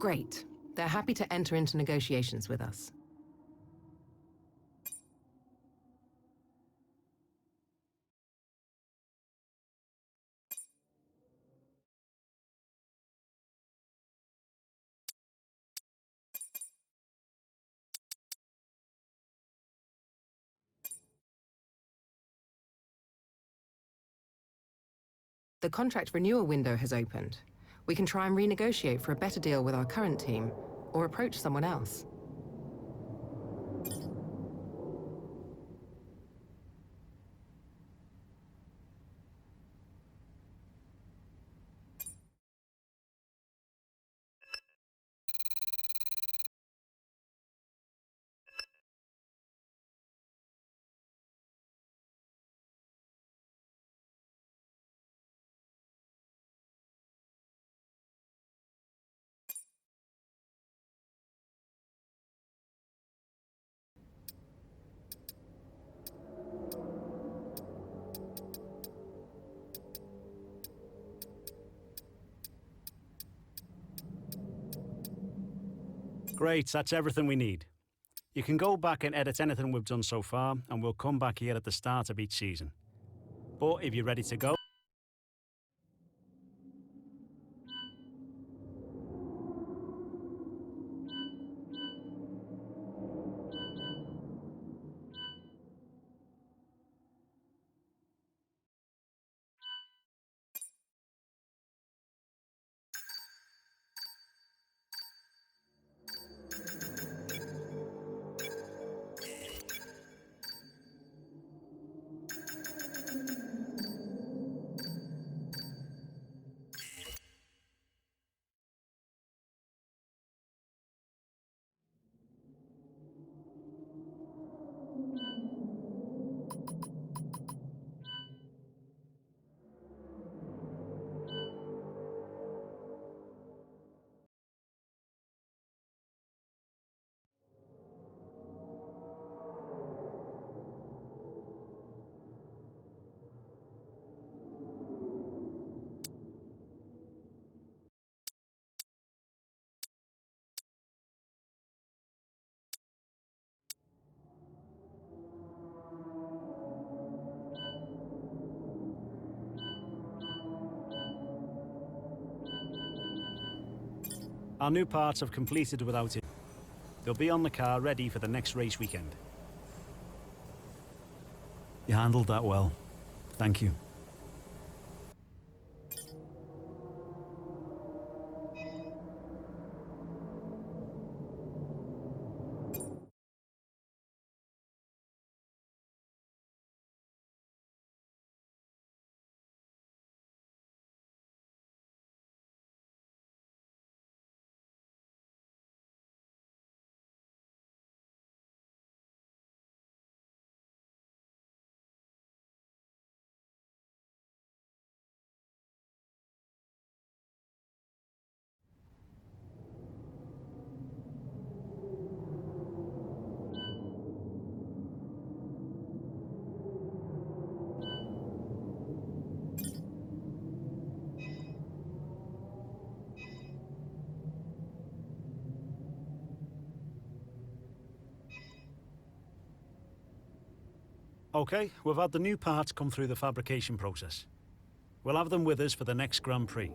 Great. They're happy to enter into negotiations with us. The contract renewal window has opened. We can try and renegotiate for a better deal with our current team, or approach someone else. Great, that's everything we need. You can go back and edit anything we've done so far, and we'll come back here at the start of each season. But if you're ready to go... Our new parts have completed without it. They'll be on the car ready for the next race weekend. You handled that well. Thank you. Okay, we've had the new parts come through the fabrication process. We'll have them with us for the next Grand Prix.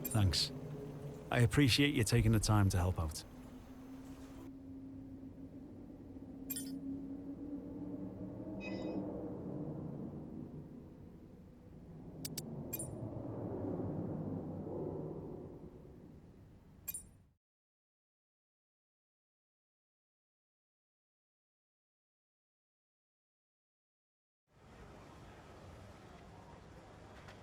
Thanks. I appreciate you taking the time to help out.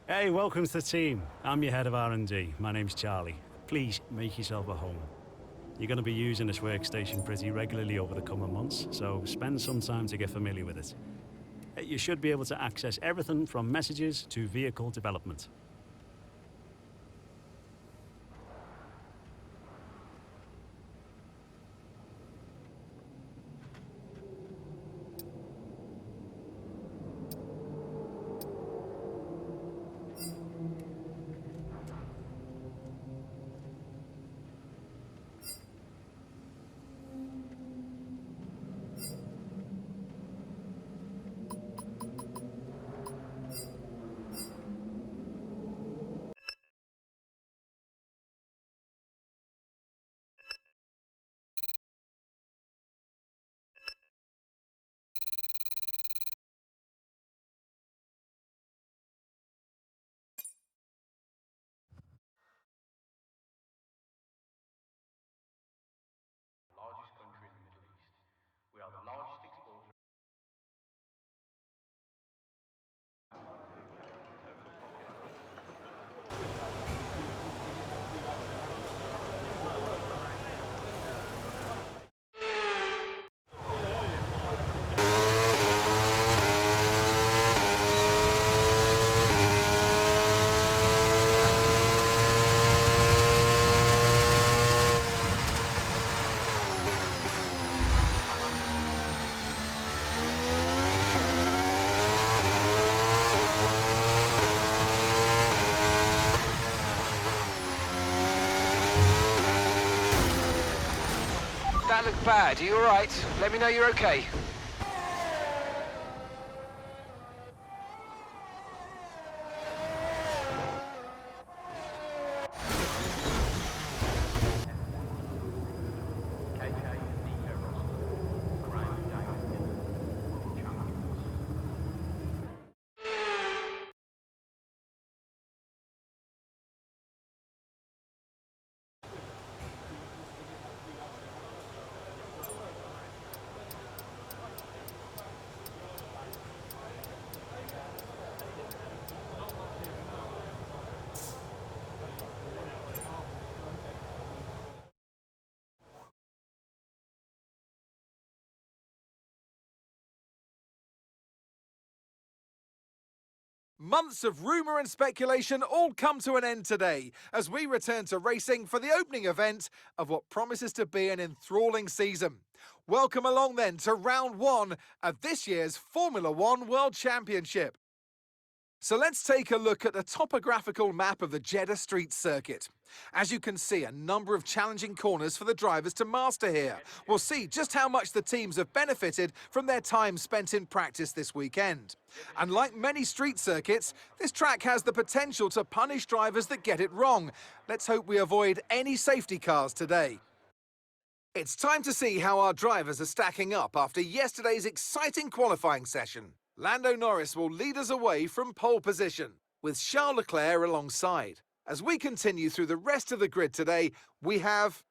Hey, welcome to the team. I'm your head of R&D. My name's Charlie. Please make yourself at home. You're going to be using this workstation pretty regularly over the coming months, so spend some time to get familiar with it. You should be able to access everything from messages to vehicle development. That looked bad. Are you alright? Let me know you're okay. Months of rumour and speculation all come to an end today as we return to racing for the opening event of what promises to be an enthralling season. Welcome along then to round one of this year's Formula One World Championship. So let's take a look at the topographical map of the Jeddah Street Circuit. As you can see, a number of challenging corners for the drivers to master here. We'll see just how much the teams have benefited from their time spent in practice this weekend. And like many street circuits, this track has the potential to punish drivers that get it wrong. Let's hope we avoid any safety cars today. It's time to see how our drivers are stacking up after yesterday's exciting qualifying session. Lando Norris will lead us away from pole position, with Charles Leclerc alongside. As we continue through the rest of the grid today, we have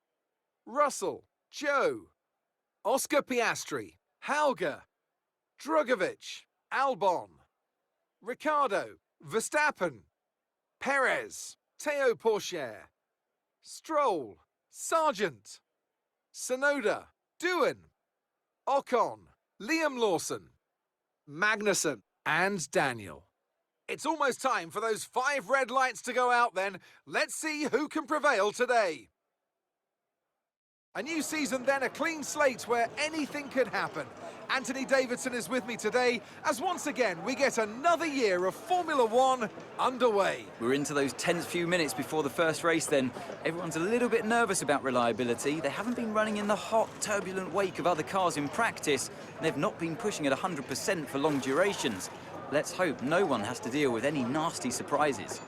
Russell, Joe, Oscar Piastri, Hauger, Drugovich, Albon, Ricciardo, Verstappen, Perez, Théo Pourchaire, Stroll, Sargent, Tsunoda, Doohan, Ocon, Liam Lawson, Magnussen and Daniel. It's almost time for those 5 red lights to go out then. Let's see who can prevail today. A new season then, a clean slate where anything could happen. Anthony Davidson is with me today as once again we get another year of Formula One underway. We're into those tense few minutes before the first race then. Everyone's a little bit nervous about reliability. They haven't been running in the hot, turbulent wake of other cars in practice. And they've not been pushing at 100% for long durations. Let's hope no one has to deal with any nasty surprises.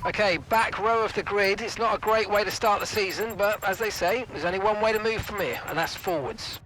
Okay, back row of the grid. It's not a great way to start the season, but as they say, there's only one way to move from here, and that's forwards.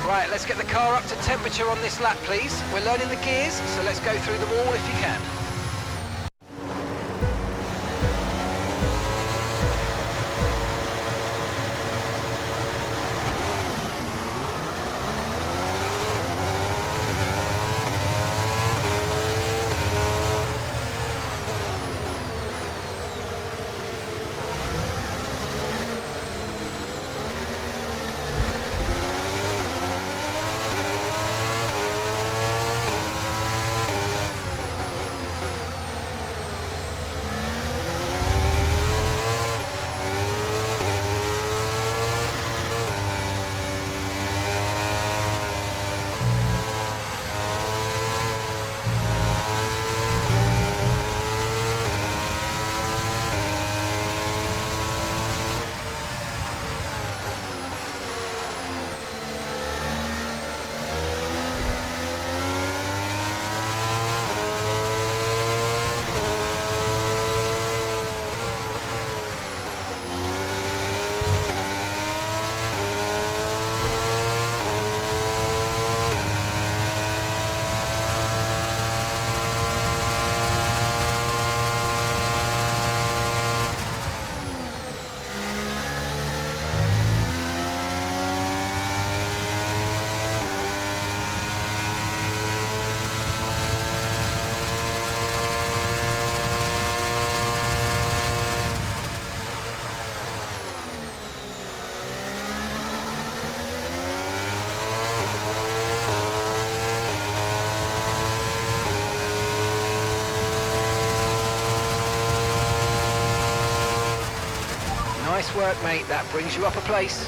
Right, let's get the car up to temperature on this lap, please. We're learning the gears, so let's go through them all if you can. work, mate. That brings you up a place.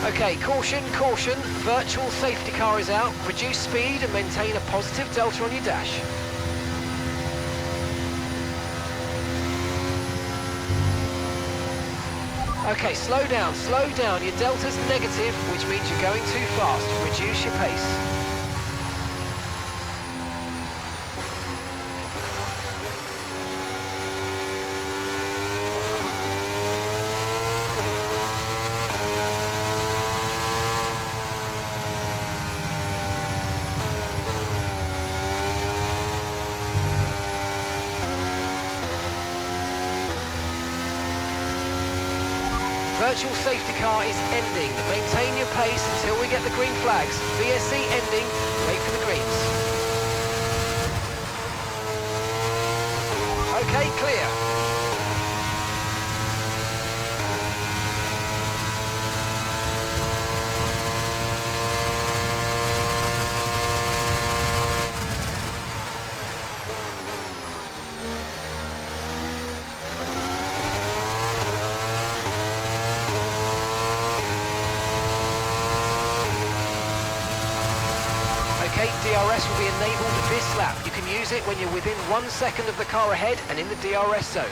Okay, caution, caution. Virtual safety car is out. Reduce speed and maintain a positive delta on your dash. Okay, slow down, slow down. Your delta's negative, which means you're going too fast. Reduce your pace. Virtual safety car is ending. Maintain your pace until we get the green flags. VSC ending. Wait for the greens. Okay, clear. Okay, DRS will be enabled this lap. You can use it when you're within 1 second of the car ahead and in the DRS zone.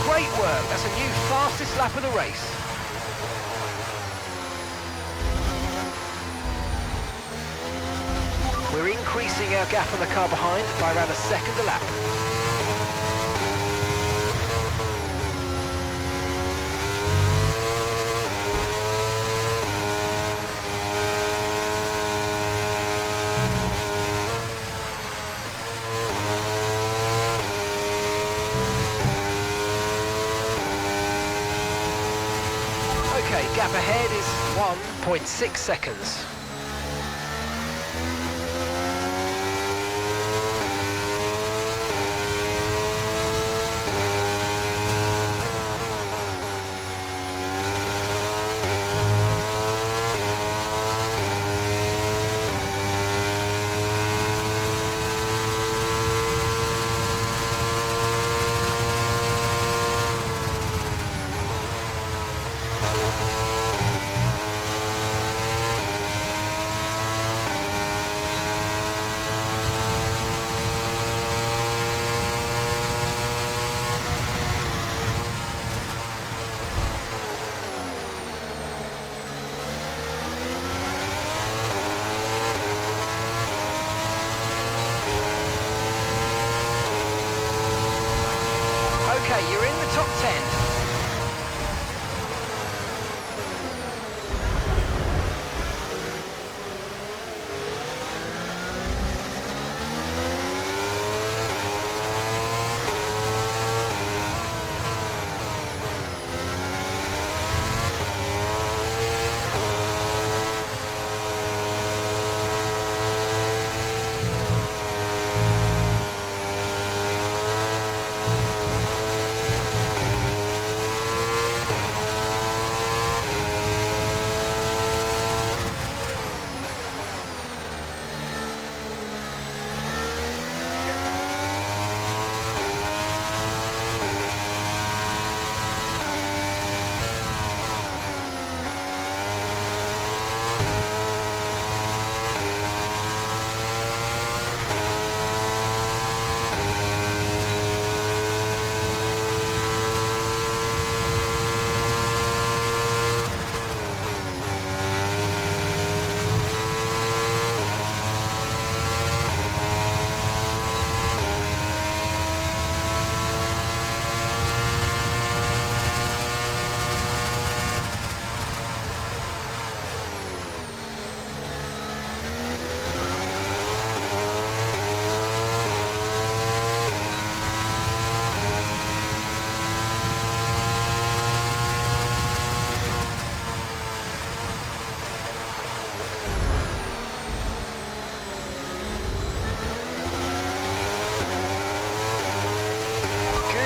Great work, that's a new fastest lap of the race. We're increasing our gap on the car behind by around a second a lap. Okay, gap ahead is 1.6 seconds.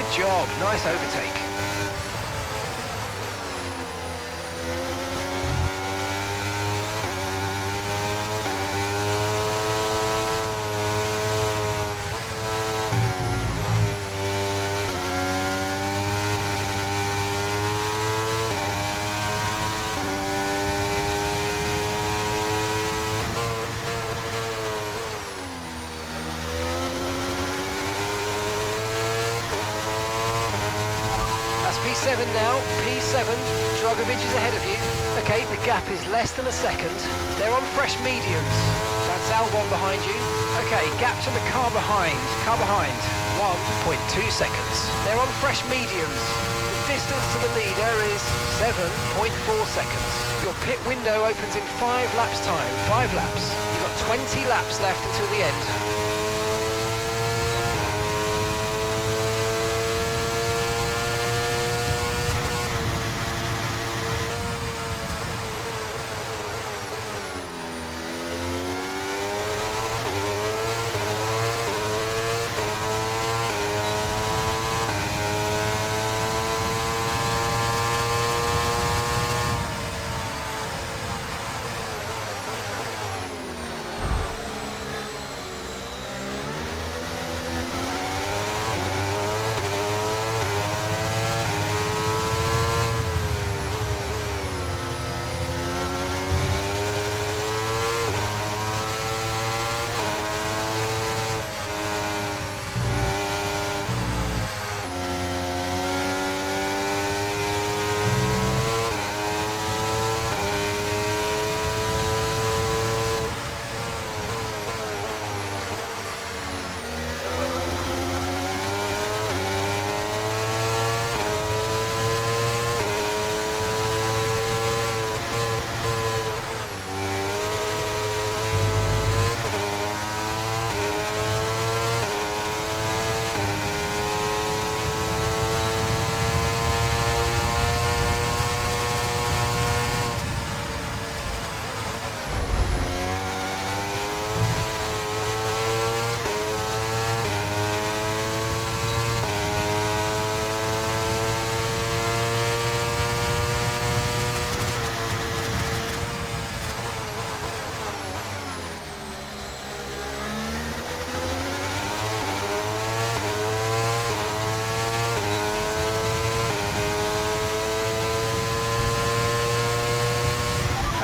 Good job, nice overtake. P7 now, P7, Dragovic is ahead of you. Okay, the gap is less than a second. They're on fresh mediums. That's Albon behind you. Okay, gap to the car behind. 1.2 seconds. They're on fresh mediums. The distance to the leader is 7.4 seconds. Your pit window opens in 5 laps time. 5 laps. You've got 20 laps left until the end.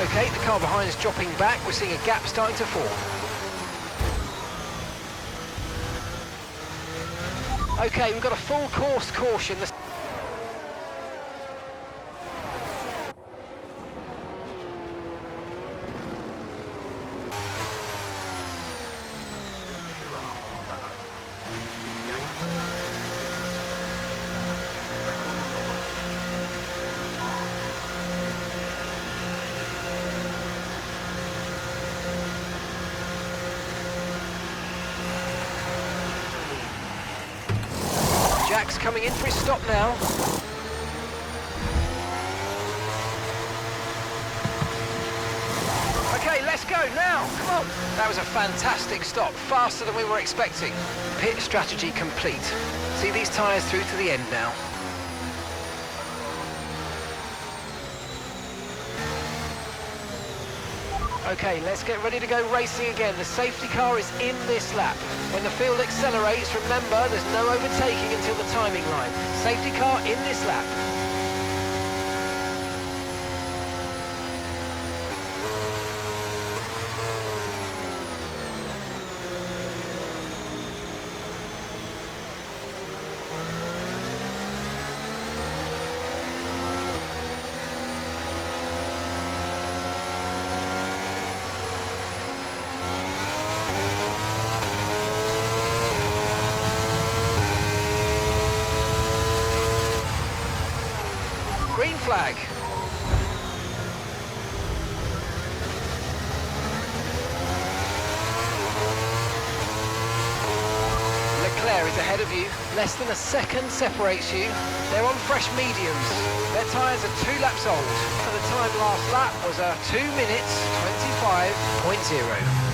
Okay, the car behind is dropping back. We're seeing a gap starting to form. Okay, we've got a full course caution. Jack's coming in for his stop now. Okay, let's go now, come on. That was a fantastic stop, faster than we were expecting. Pit strategy complete. See these tyres through to the end now. Okay, let's get ready to go racing again. The safety car is in this lap. When the field accelerates, remember, there's no overtaking until the timing line. Safety car in this lap. Green flag. Leclerc is ahead of you. Less than a second separates you. They're on fresh mediums. Their tyres are 2 laps old. And the time last lap was a 2 minutes 25.0.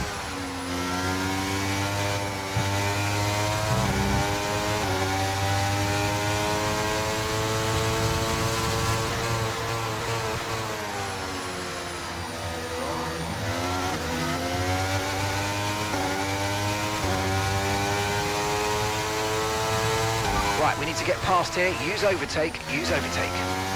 Right, we need to get past here. Use overtake, use overtake.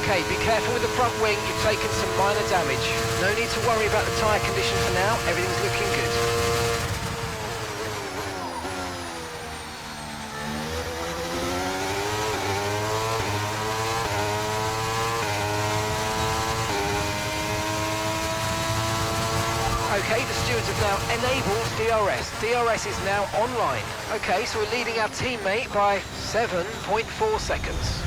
Okay, be careful with the front wing, you've taken some minor damage. No need to worry about the tyre condition for now, everything's looking good. Okay, the stewards have now enabled DRS. DRS is now online. Okay, so we're leading our teammate by 7.4 seconds.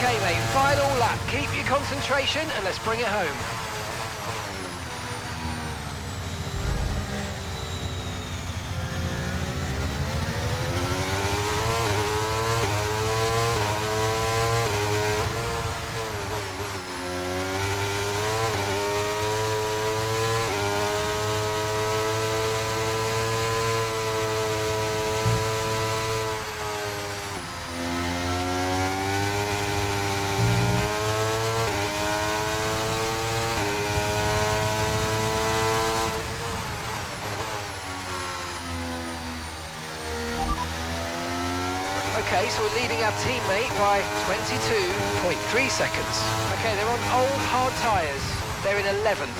Okay mate, final lap. Keep your concentration and let's bring it home. Okay, so we're leading our teammate by 22.3 seconds. Okay, they're on old hard tyres. They're in 11th.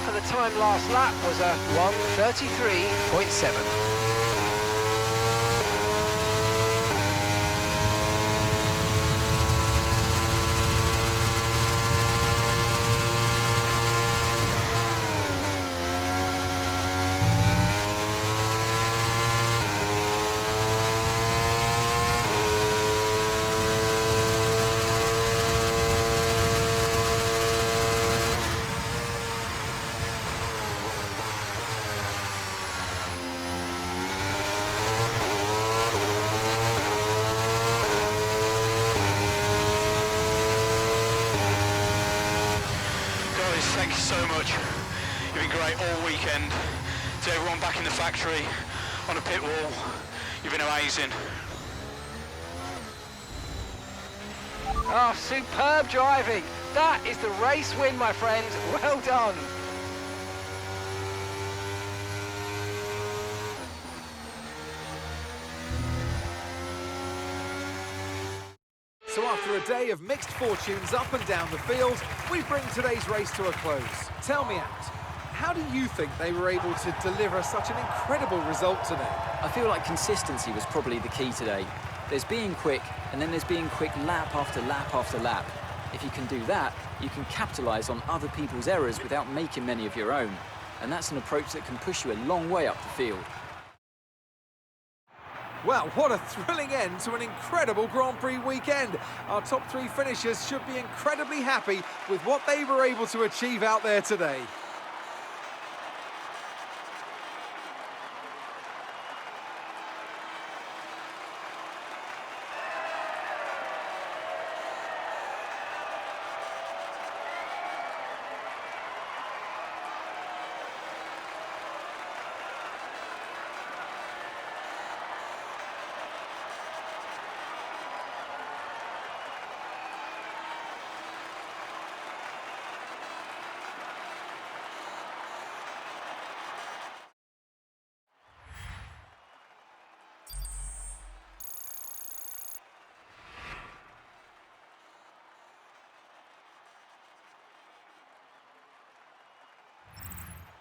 And the time last lap was a 1:33.7. Thank you so much. You've been great all weekend. To everyone back in the factory, on the pit wall, you've been amazing. Oh, superb driving. That is the race win, my friends. Well done. So after a day of mixed fortunes up and down the field, we bring today's race to a close. Tell me, Ant, how do you think they were able to deliver such an incredible result today? I feel like consistency was probably the key today. There's being quick, and then there's being quick lap after lap after lap. If you can do that, you can capitalise on other people's errors without making many of your own. And that's an approach that can push you a long way up the field. Well, what a thrilling end to an incredible Grand Prix weekend. Our top three finishers should be incredibly happy with what they were able to achieve out there today.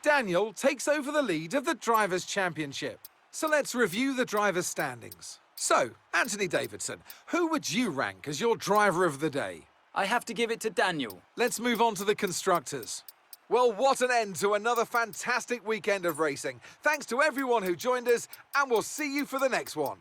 Daniel takes over the lead of the Drivers' Championship. So let's review the drivers' standings. So, Anthony Davidson, who would you rank as your driver of the day? I have to give it to Daniel. Let's move on to the constructors. Well, what an end to another fantastic weekend of racing. Thanks to everyone who joined us, and we'll see you for the next one.